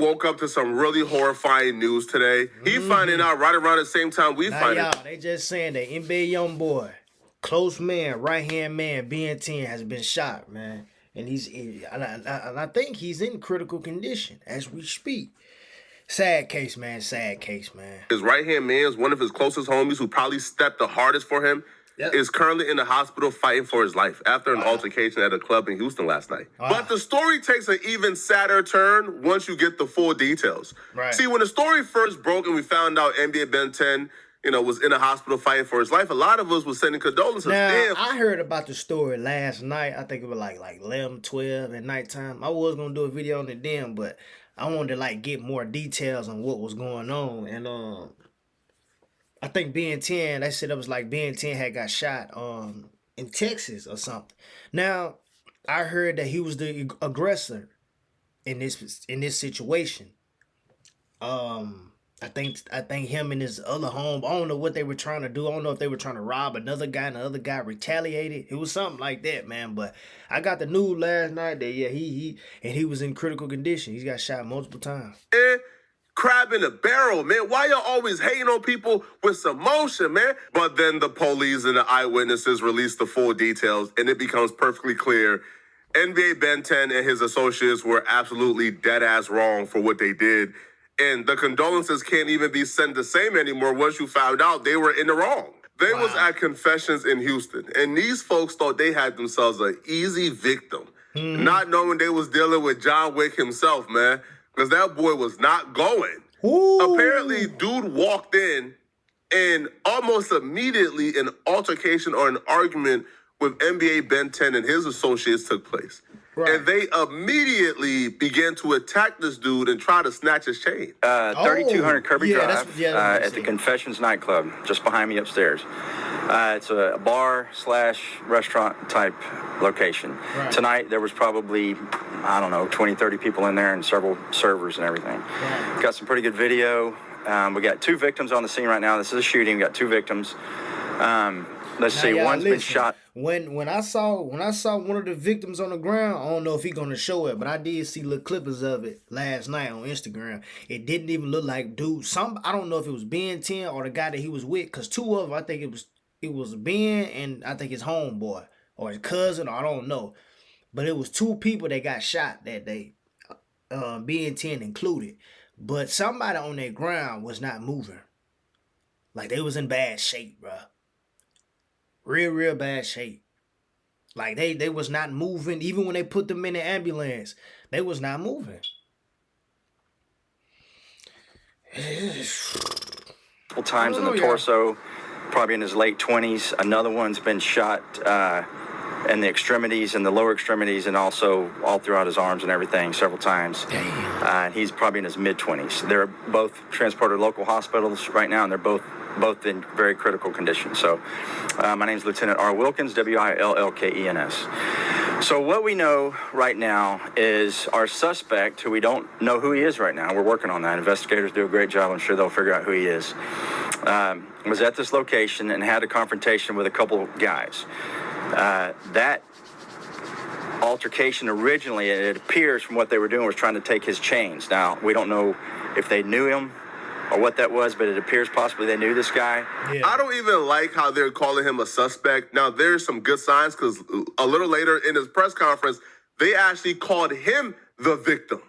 Woke up to some really horrifying news today. He finding out right around the same time we find out. They just saying that NBA young boy, close man, right hand man, BN10 has been shot, man, and I think he's in critical condition as we speak. Sad case, man. Sad case, man. His right hand man is one of his closest homies who probably stepped the hardest for him. Yep. Is currently in the hospital fighting for his life after an altercation at a club in Houston last night. But the story takes an even sadder turn once you get the full details. Right. See, when the story first broke and we found out NBA Ben 10, was in a hospital fighting for his life, a lot of us was sending condolences. Now, I heard about the story last night. I think it was like 11, 12 at nighttime. I was going to do a video on it then, but I wanted to get more details on what was going on. And I think BN10, they said it was like BN10 had got shot in Texas or something. Now, I heard that he was the aggressor in this situation. I think him and his other home, I don't know what they were trying to do. I don't know if they were trying to rob another guy and the other guy retaliated. It was something like that, man. But I got the news last night that he was in critical condition. He got shot multiple times. Crab in a barrel, man. Why y'all always hating on people with some motion, man? But then the police and the eyewitnesses release the full details, and it becomes perfectly clear NBA Ben 10 and his associates were absolutely dead-ass wrong for what they did. And the condolences can't even be sent the same anymore once you found out they were in the wrong. They was at confessions in Houston, and these folks thought they had themselves an easy victim, not knowing they was dealing with John Wick himself, man. Because that boy was not going. Ooh. Apparently, dude walked in and almost immediately an altercation or an argument with NBA Ben 10 and his associates took place. Right. And they immediately began to attack this dude and try to snatch his chain. 3200 Kirby Drive at the Confessions nightclub, just behind me upstairs. It's a bar/restaurant type location. Right. Tonight, there was probably, 20, 30 people in there and several servers and everything. Right. Got some pretty good video. We got 2 victims on the scene right now. This is a shooting. We got 2 victims. Let's see, one's been shot. When I saw one of the victims on the ground, I don't know if he's gonna show it, but I did see little clippings of it last night on Instagram. It didn't even look like dude. I don't know if it was Ben 10 or the guy that he was with, because 2 of them, I think it was Ben and I think his homeboy or his cousin, or I don't know. But it was 2 people that got shot that day, Ben 10 included. But somebody on their ground was not moving. Like they was in bad shape, bro. Real bad shape. Like they was not moving. Even when they put them in the ambulance, they was not moving. Couple times in the torso, probably in his late 20s. Another one's been shot in the extremities and the lower extremities, and also all throughout his arms and everything several times. And he's probably in his mid-20s. They're both transported to local hospitals right now, and they're both in very critical condition. So my name is Lieutenant R. Wilkins, Willkens. So what we know right now is our suspect, who we don't know who he is right now. We're working on that. Investigators do a great job. I'm sure they'll figure out who he is. Was at this location and had a confrontation with a couple guys. That altercation originally, it appears from what they were doing, was trying to take his chains. Now, we don't know if they knew him or what that was, but it appears possibly they knew this guy. Yeah. I don't even like how they're calling him a suspect. Now, there's some good signs, because a little later in his press conference, they actually called him the victim.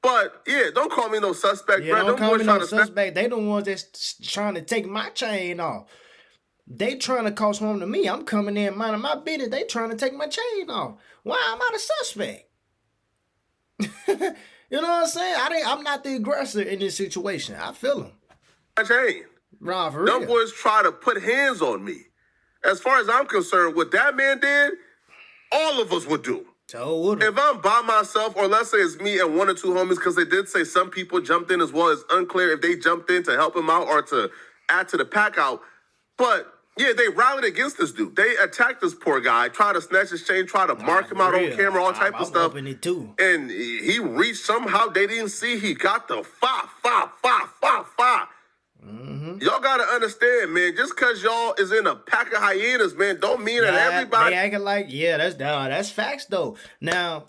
But, yeah, don't call me no suspect, bro. Don't call me no suspect. They the ones that's trying to take my chain off. They trying to cause harm to me. I'm coming in minding my business. They trying to take my chain off. Why am I the suspect? You know what I'm saying? I'm not the aggressor in this situation. I feel him. My chain. Nah, for real. Them boys try to put hands on me. As far as I'm concerned, what that man did, all of us would do. So if I'm by myself, or let's say it's me and 1 or 2 homies, because they did say some people jumped in as well. It's unclear if they jumped in to help him out or to add to the pack out. But yeah, they rallied against this dude. They attacked this poor guy, tried to snatch his chain, tried to mark him out on camera, all type of stuff. It too. And he reached somehow. They didn't see. He got the fa. Y'all gotta understand, man. Just because y'all is in a pack of hyenas, man, don't mean that everybody. They acting like, that's facts though. Now,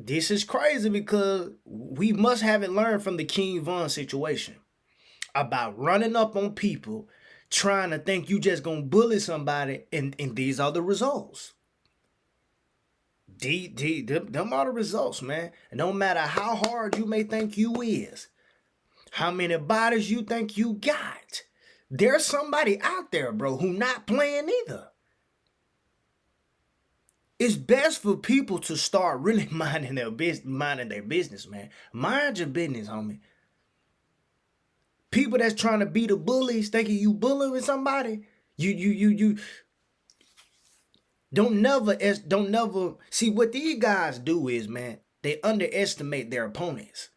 this is crazy because we must haven't learned from the King Von situation about running up on people, trying to think you just gonna bully somebody, and these are the results. Them are the results, man. And no matter how hard you may think you is, how many bodies you think you got, there's somebody out there, bro, who not playing either. It's best for people to start really minding their business, man. Mind your business, homie. People that's trying to be the bullies, thinking you bullying somebody, you don't never see what these guys do is, man, they underestimate their opponents.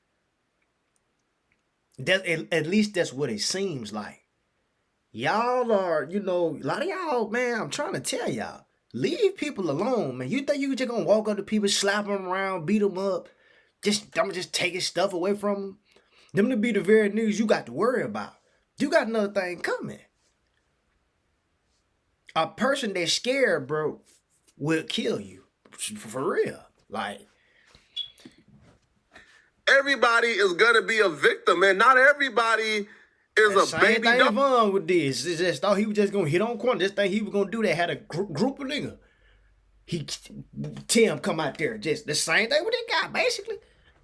At least that's what it seems like. Y'all are, a lot of y'all, man, I'm trying to tell y'all. Leave people alone, man. You think you just gonna walk up to people, slap them around, beat them up, I'm just taking stuff away from them? Them to be the very niggas you got to worry about. You got another thing coming. A person that's scared, bro, will kill you. For real. Like, everybody is gonna be a victim, man. Not everybody is a baby dog. dog. Von with this. He just thought he was just gonna hit on corner. This thing he was gonna do that had a group of niggas. Tim come out there. Just the same thing with that guy, basically.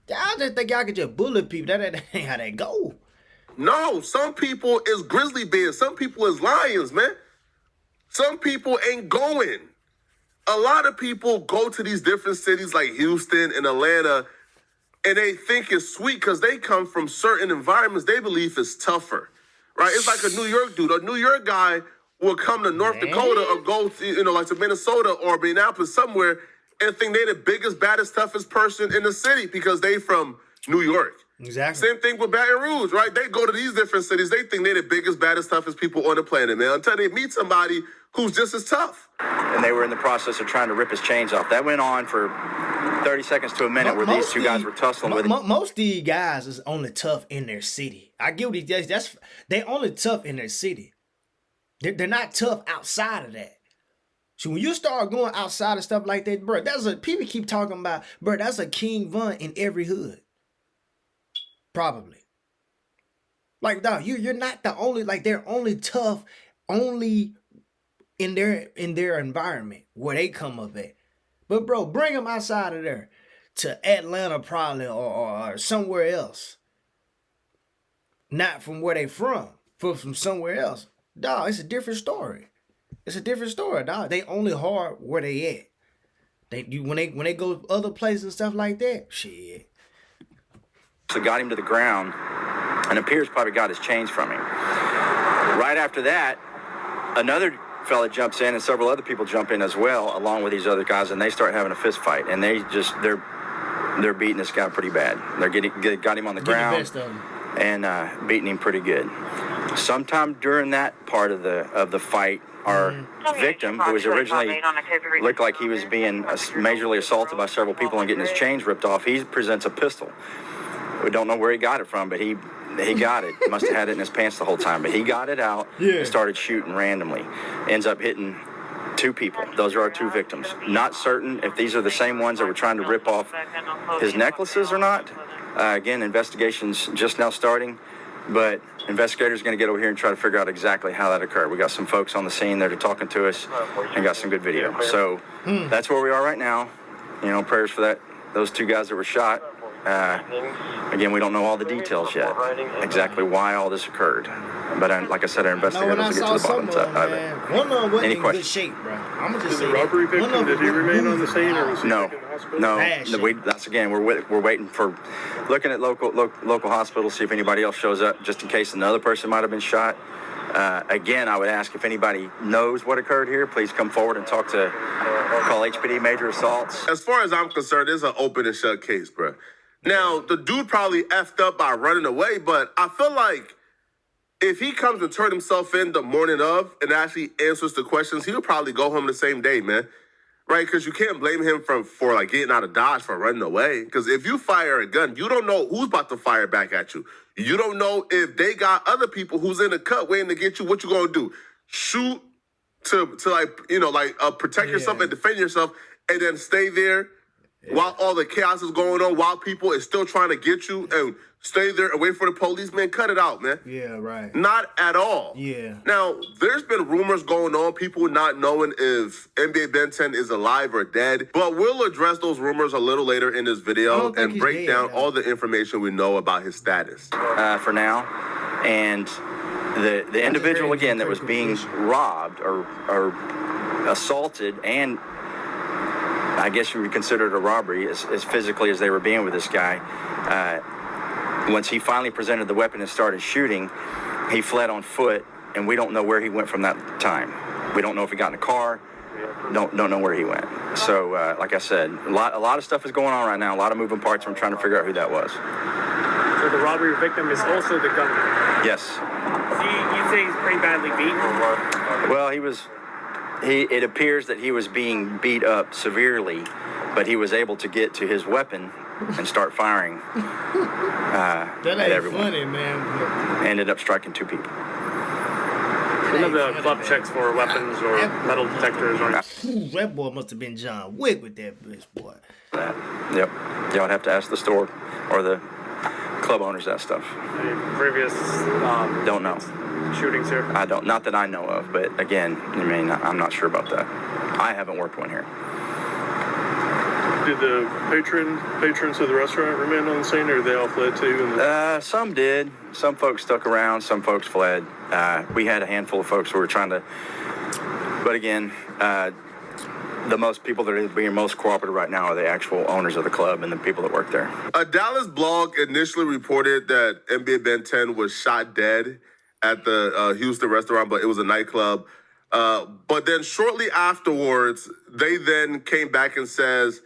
Y'all just think y'all can just bully people. That ain't how that go. No, some people is grizzly bears. Some people is lions, man. Some people ain't going. A lot of people go to these different cities like Houston and Atlanta, and they think it's sweet because they come from certain environments they believe is tougher, right? It's like a New York dude. A New York guy will come to North Dakota or go to, like to Minnesota or Minneapolis somewhere and think they're the biggest, baddest, toughest person in the city because they from New York. Exactly. Same thing with Baton Rouge, right? They go to these different cities. They think they're the biggest, baddest, toughest people on the planet, man, until they meet somebody who's just as tough. And they were in the process of trying to rip his chains off. That went on for 30 seconds to a minute where these two guys were tussling with it. Most of these guys is only tough in their city. I get what they only tough in their city. They're not tough outside of that. So when you start going outside of stuff like that, bro, people keep talking about, bro, that's a King Von in every hood. Probably. Like, dog, you're not the only, like, they're only tough only in their environment where they come up at. But bro, bring them outside of there to Atlanta probably or somewhere else. Not from where they from somewhere else. Dog, it's a different story. It's a different story, dog. They only hard where they at. When they go other places and stuff like that, shit. So got him to the ground, and appears probably got his chains from him. Right after that, another fella jumps in, and several other people jump in as well, along with these other guys, and they start having a fist fight. And they're beating this guy pretty bad. Got him on the ground and beating him pretty good. Sometime during that part of the fight, our victim, who was originally looked like he was being majorly assaulted by several people and getting his chains ripped off, he presents a pistol. We don't know where he got it from, but he got it. Must have had it in his pants the whole time, but he got it out and started shooting randomly. Ends up hitting two people. Those are our two victims. Not certain if these are the same ones that were trying to rip off his necklaces or not. Again, investigation's just now starting, but investigators are going to get over here and try to figure out exactly how that occurred. We got some folks on the scene that are talking to us and got some good video. So that's where we are right now. Prayers for those two guys that were shot. Again, we don't know all the details yet, exactly why all this occurred. But like I said, our investigators will get to the bottom of it. One of them wasn't in good shape, bro. I'm gonna just say the robbery victim, did he remain on the scene, or was he taken to the hospital? No. That's again, we're waiting for looking at local hospitals, see if anybody else shows up, just in case another person might have been shot. Again, I would ask if anybody knows what occurred here, please come forward and call HPD Major Assaults. As far as I'm concerned, it's an open and shut case, bro. Now, the dude probably effed up by running away, but I feel like if he comes and turns himself in the morning of and actually answers the questions, he'll probably go home the same day, man. Right? Because you can't blame him for like getting out of Dodge for running away. Because if you fire a gun, you don't know who's about to fire back at you. You don't know if they got other people who's in the cut waiting to get you. What you gonna do? Shoot to protect yourself and defend yourself, and then stay there while all the chaos is going on, while people is still trying to get you and stay there and wait for the police, man, cut it out, man. Yeah, right. Not at all. Yeah. Now, there's been rumors going on, people not knowing if NBA Ben 10 is alive or dead, but we'll address those rumors a little later in this video and break down all the information we know about his status. For now. And the individual, again, that was being robbed or assaulted, and I guess you would consider it a robbery as physically as they were being with this guy. Once he finally presented the weapon and started shooting, he fled on foot, and we don't know where he went from that time. We don't know if he got in a car. Don't know where he went. So, like I said, a lot of stuff is going on right now. A lot of moving parts. I'm trying to figure out who that was. So the robbery victim is also the gunman? Yes. You say he's pretty badly beaten? Well, it appears that he was being beat up severely, but he was able to get to his weapon and start firing that ain't at everyone. Funny, man. Ended up striking 2 people. One of the club checks for weapons or metal detectors. Ooh, that boy must have been John Wick with that bitch, boy. Yep. Y'all would have to ask the store or the club owners that stuff. Any previous don't know shootings here? I don't. Not that I know of. But again, I mean, I'm not sure about that. I haven't worked one here. Did the patrons of the restaurant remain on the scene, or they all fled too? Some did. Some folks stuck around. Some folks fled. We had a handful of folks who were trying to. But again, the most people that are being most cooperative right now are the actual owners of the club and the people that work there. A Dallas blog initially reported that NBA Ben 10 was shot dead at the Houston restaurant, but it was a nightclub. But then shortly afterwards, they then came back and says,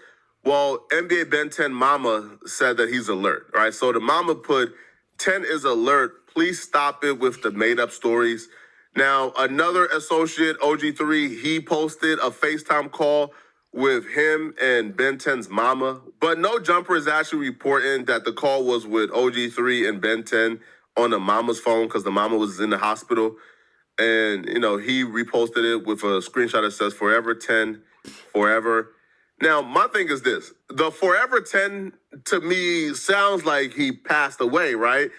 well, NBA Ben 10 mama said that he's alert, right? So the mama put 10 is alert. Please stop it with the made up stories. Now, another associate, OG3, he posted a FaceTime call with him and Ben 10's mama. But No Jumper is actually reporting that the call was with OG3 and Ben 10 on the mama's phone because the mama was in the hospital. And, you know, he reposted it with a screenshot that says, Forever 10, forever. Now, my thing is this. The Forever 10, to me, sounds like he passed away, right?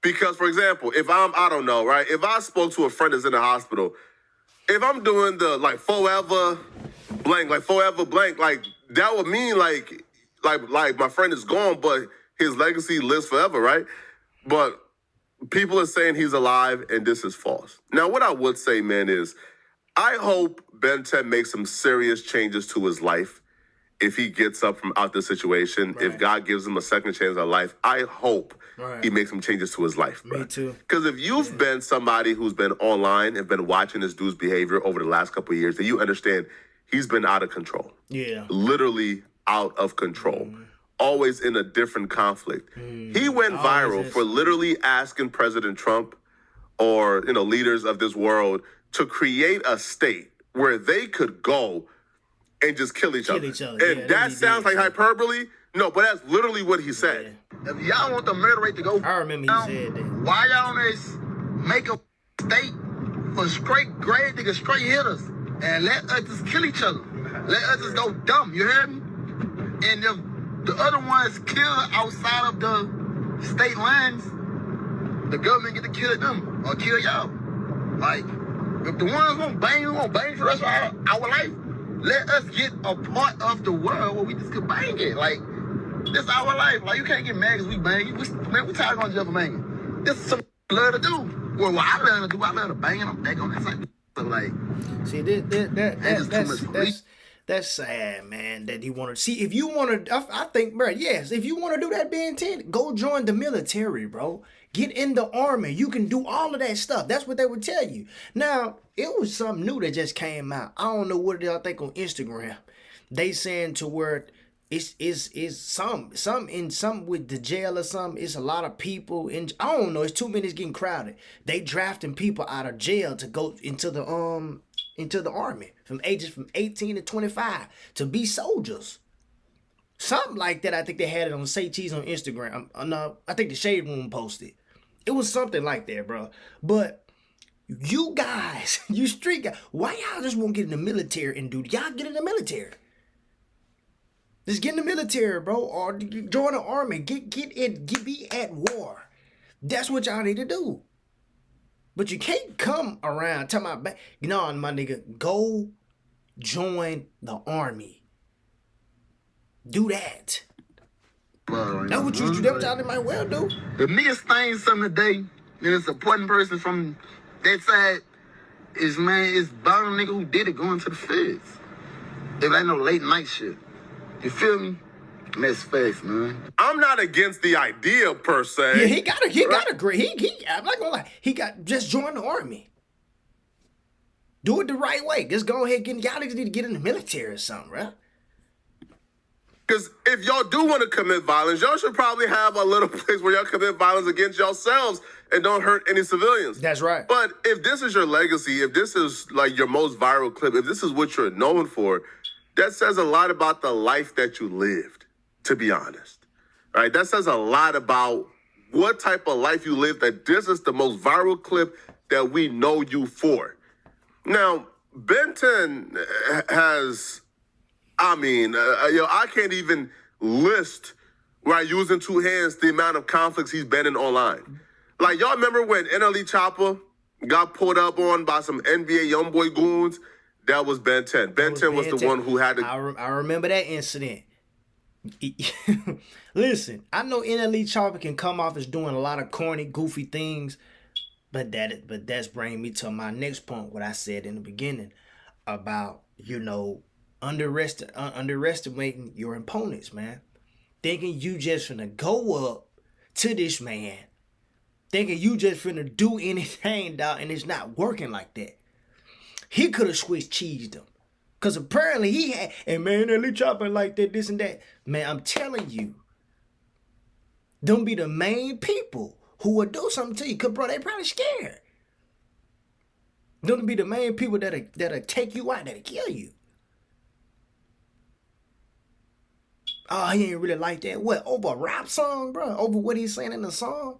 Because, for example, if I don't know, right? If I spoke to a friend that's in the hospital, if I'm doing the, like, forever blank, like, that would mean, like my friend is gone, but his legacy lives forever, right? But people are saying he's alive, and this is false. Now, what I would say, man, is I hope Ben 10 makes some serious changes to his life if he gets up from out this situation. Right. If God gives him a second chance at life, I hope he makes some changes to his life. Me too. Because if you've been somebody who's been online and been watching this dude's behavior over the last couple of years, then you understand he's been out of control. Yeah. Literally out of control. Always in a different conflict. He went viral for literally asking President Trump or, you know, leaders of this world to create a state where they could go and just kill each other. And that sounds like hyperbole. No, but that's literally what he said. If y'all want the murder rate to go I remember he said that. Why y'all just make a state for straight grade niggas, straight hitters, and let us just kill each other? Let us just go dumb, you heard me? And if the other ones kill outside of the state lines, the government get to kill them or kill y'all. Like, if the ones won't bang, we won't bang for the rest of our life. Let us get a part of the world where we just can bang it. Like, this our life. Like, you can't get mad because we bang. We tired of going to jail for banging. This is something I love to do. Well, what I love to do, I love to bang and I'm back on that side. So, like, see, that's sad, man, that he wanted to see. If you want to, I think, bro, yes, if you want to do that, Ben 10, go join the military, bro. Get in the army. You can do all of that stuff. That's what they would tell you. Now, it was something new that just came out. I don't know what it is, I think on Instagram. They saying to where it's some with the jail or something. It's a lot of people in. I don't know. It's too many. It's getting crowded. They drafting people out of jail to go into the army from ages from 18 to 25 to be soldiers. Something like that. I think they had it on Say Cheese on Instagram. I think the Shade Room posted. It was something like that, bro. But you guys, you street guys, why y'all just won't get in the military and do? Y'all get in the military. Just get in the military, bro, or join the army. Be at war. That's what y'all need to do. But you can't come around talking about, my nigga, go join the army. Do that. That's what y'all might well do. The biggest thing something today, and it's an important person from that side, is bound nigga who did it going to the feds. If ain't no late night shit. You feel me? And that's facts, man. I'm not against the idea per se. Yeah, he got a great. I'm not gonna lie. Just join the army. Do it the right way. Just go ahead y'all need to get in the military or something, right? Because if y'all do want to commit violence, y'all should probably have a little place where y'all commit violence against yourselves and don't hurt any civilians. That's right. But if this is your legacy, if this is like your most viral clip, if this is what you're known for, that says a lot about the life that you lived, to be honest. Right? That says a lot about what type of life you lived, that this is the most viral clip that we know you for. Now, Ben 10 has... I can't even list, right, using two hands, the amount of conflicts he's been in online. Like, y'all remember when NLE Chopper got pulled up on by some NBA YoungBoy goons? That was Ben 10. Ben 10 was the one who had to... I remember that incident. Listen, I know NLE Chopper can come off as doing a lot of corny, goofy things, but that's bringing me to my next point, what I said in the beginning about, underestimating your opponents, man. Thinking you just finna go up to this man. Thinking you just finna do anything, dog, and it's not working like that. He could have switched cheesed him. Because apparently he had, and man, they're chopping like that, this and that. Man, I'm telling you, them be the main people who will do something to you. Because, bro, they probably scared. Them be the main people that'll take you out, that'll kill you. Oh, he ain't really like that. What, over a rap song, bro? Over what he's saying in the song?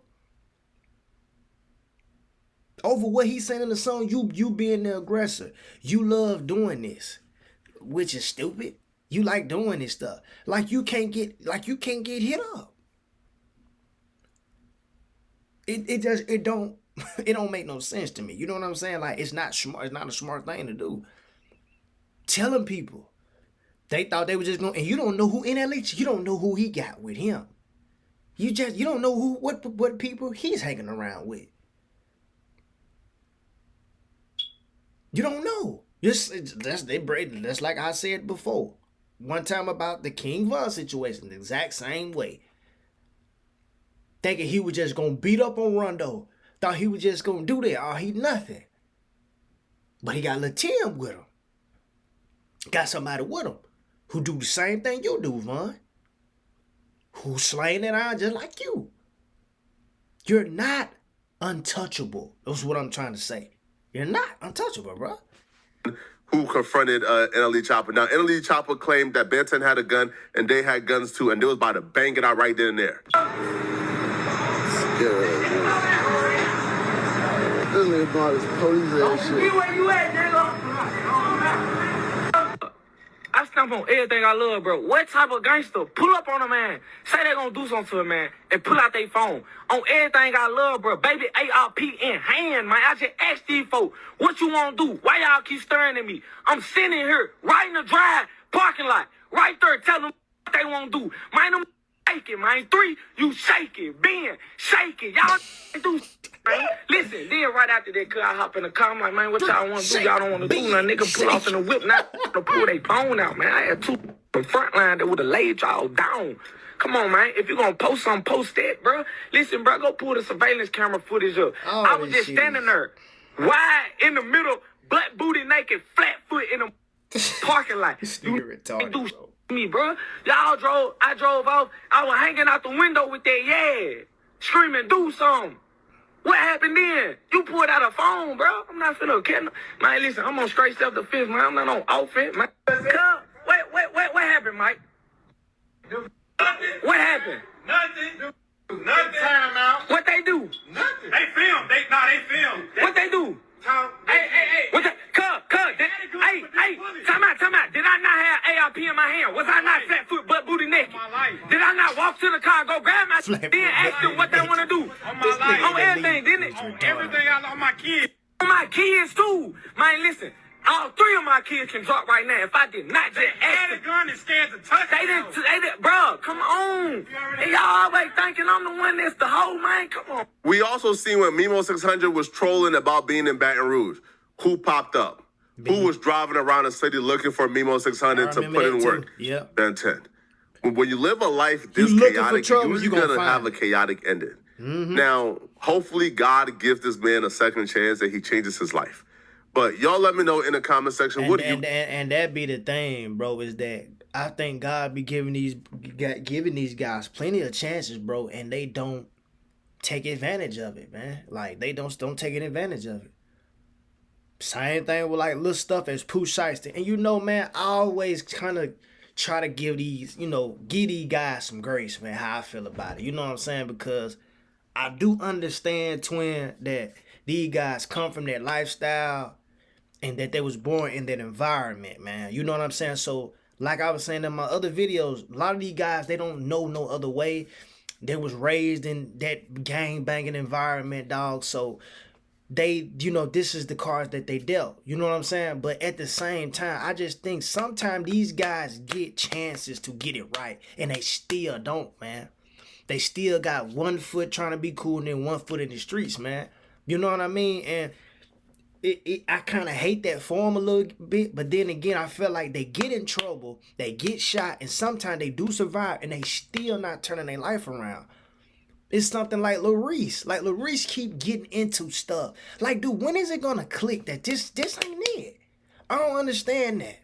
Over what he's saying in the song, you being the aggressor. You love doing this, which is stupid. You like doing this stuff. Like you can't get hit up. It don't make no sense to me. You know what I'm saying? Like it's not smart. It's not a smart thing to do. Telling people. They thought they were just going, and you don't know who NLE, you don't know who he got with him. You don't know what people he's hanging around with. You don't know. That's like I said before. One time about the King Von situation, the exact same way. Thinking he was just gonna beat up on Rondo. Thought he was just gonna do that. Oh, he nothing. But he got Lil Tim with him. Got somebody with him who do the same thing you do, Von. Who slaying that iron just like you. You're not untouchable. That's what I'm trying to say. You're not untouchable, bro. Who confronted NLE Chopper. Now, NLE Chopper claimed that Ben 10 had a gun and they had guns too, and they was about to bang it out right then and there. This nigga brought his police ass shit. Where you at, nigga? I stamp on everything I love, bro. What type of gangster pull up on a man, say they gonna do something to a man, and pull out their phone on everything I love, bro? Baby ARP in hand, man. I just asked these folks, what you wanna do? Why y'all keep staring at me? I'm sitting here right in the drive parking lot, right there, telling them what they wanna do. Man, them shaking, man. 3, you shaking. Ben, shaking. Y'all do man. Listen, then right after that, I hop in the car, I'm like, man, what y'all want to do? Y'all don't want to do nothing. Nigga pull off in the whip, not to pull their phone out, man. I had 2 from front line that would have laid y'all down. Come on, man. If you going to post something, post that, bro. Listen, bro, go pull the surveillance camera footage up. Oh, I was just standing there, wide in the middle, butt booty naked, flat foot in the parking lot. You're retarded, bro. Me, bro. I drove off. I was hanging out the window with that, screaming, do something. What happened then? You pulled out a phone, bro. I'm not finna kill. Man, listen, I'm on straight self-defense, man. I'm not on offense, man. What happened, Mike? Nothing. What happened? Nothing. Nothing. Time out. What they do? Nothing. They filmed. They filmed. What they do? Hey. What the? Time out. Did I not have ARP in my hand? Was I not flat foot butt Flat Then ask them what they want to do. On my life. On everything, didn't it? On everything I on my kids. On my kids too. Man, listen. All 3 of my kids can drop right now if I did not just ask Had them. a gun and scared to touch They didn't, bro, come on. They always thinking I'm the one that's the hoe, man. Come on. We also seen when Mimo 600 was trolling about being in Baton Rouge. Who popped up? Who was driving around the city looking for Mimo 600 I to remember put that in too. work? Yep. Ben 10. When you live a life this You looking for chaotic, trouble, you're you usually gonna gonna have a find chaotic ending. Now, hopefully God gives this man a second chance and he changes his life. But y'all let me know in the comment section. And, What do you and that be the thing, bro, is that I think God be giving these guys plenty of chances, bro, and they don't take advantage of it, man. Like they don't take advantage of it. Same thing with like little stuff as Pooh Shiesty. And you know, man, I always kind of try to give these guys some grace, man, how I feel about it. You know what I'm saying? Because I do understand, twin, that these guys come from that lifestyle and that they was born in that environment, man. You know what I'm saying? So, like I was saying in my other videos, a lot of these guys, they don't know no other way. They was raised in that gang banging environment, dog. So they, this is the cards that they dealt. You know what I'm saying? But at the same time, I just think sometimes these guys get chances to get it right, and they still don't, man. They still got 1 foot trying to be cool and then 1 foot in the streets, man. You know what I mean? And I kind of hate that for them a little bit, but then again, I feel like they get in trouble, they get shot, and sometimes they do survive, and they still not turning their life around. It's something like Lil Reese. Like, Lil Reese keep getting into stuff. Like, dude, when is it gonna click that this ain't it? I don't understand that.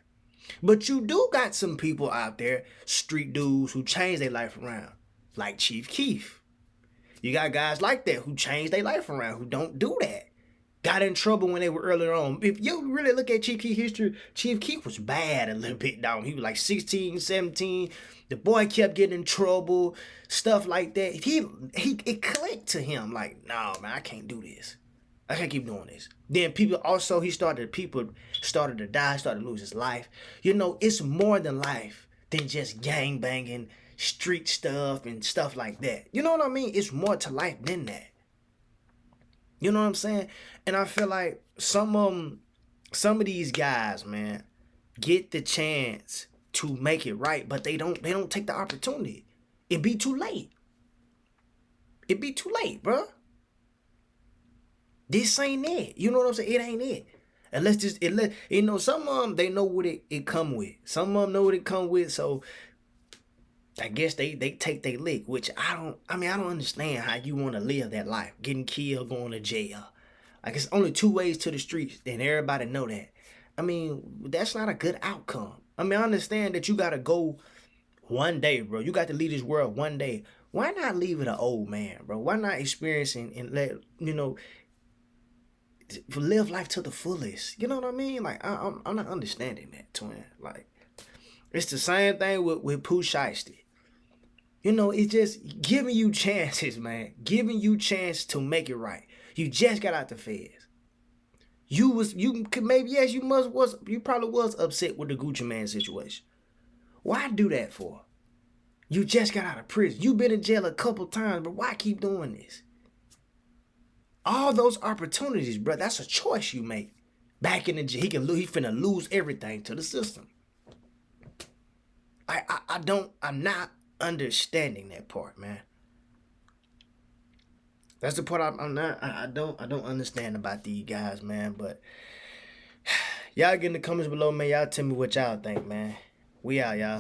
But you do got some people out there, street dudes, who change their life around. Like Chief Keef. You got guys like that who change their life around, who don't do that. Got in trouble when they were earlier on. If you really look at Chief Keef history, Chief Keef was bad a little bit down. He was like 16, 17. The boy kept getting in trouble, stuff like that. It clicked to him like, no, man, I can't do this. I can't keep doing this. Then people started to die, started to lose his life. It's more than life than just gang banging, street stuff and stuff like that. You know what I mean? It's more to life than that. You know what I'm saying? And I feel like some of these guys, man, get the chance to make it right, but they don't take the opportunity. It be too late. It be too late, bro. This ain't it. You know what I'm saying? It ain't it. Some of them, they know what it come with. Some of them know what it come with, so I guess they take their lick, which I don't understand how you want to live that life. Getting killed, going to jail. Like, it's only 2 ways to the streets, and everybody know that. I mean, that's not a good outcome. I mean, I understand that you got to go one day, bro. You got to leave this world one day. Why not leave it an old man, bro? Why not experience and let, live life to the fullest? You know what I mean? Like, I'm not understanding that, twin. Like, it's the same thing with Pooh Shiesty. It's just giving you chances, man. Giving you chance to make it right. You just got out the feds. You probably was upset with the Gucci Mane situation. Why do that for? You just got out of prison. You've been in jail a couple times, but why keep doing this? All those opportunities, bro, that's a choice you make. Back in the jail, he finna lose everything to the system. I'm not understanding that part, man. That's the part I don't understand about these guys, man. But y'all get in the comments below, man. Y'all tell me what y'all think, man. We out, y'all.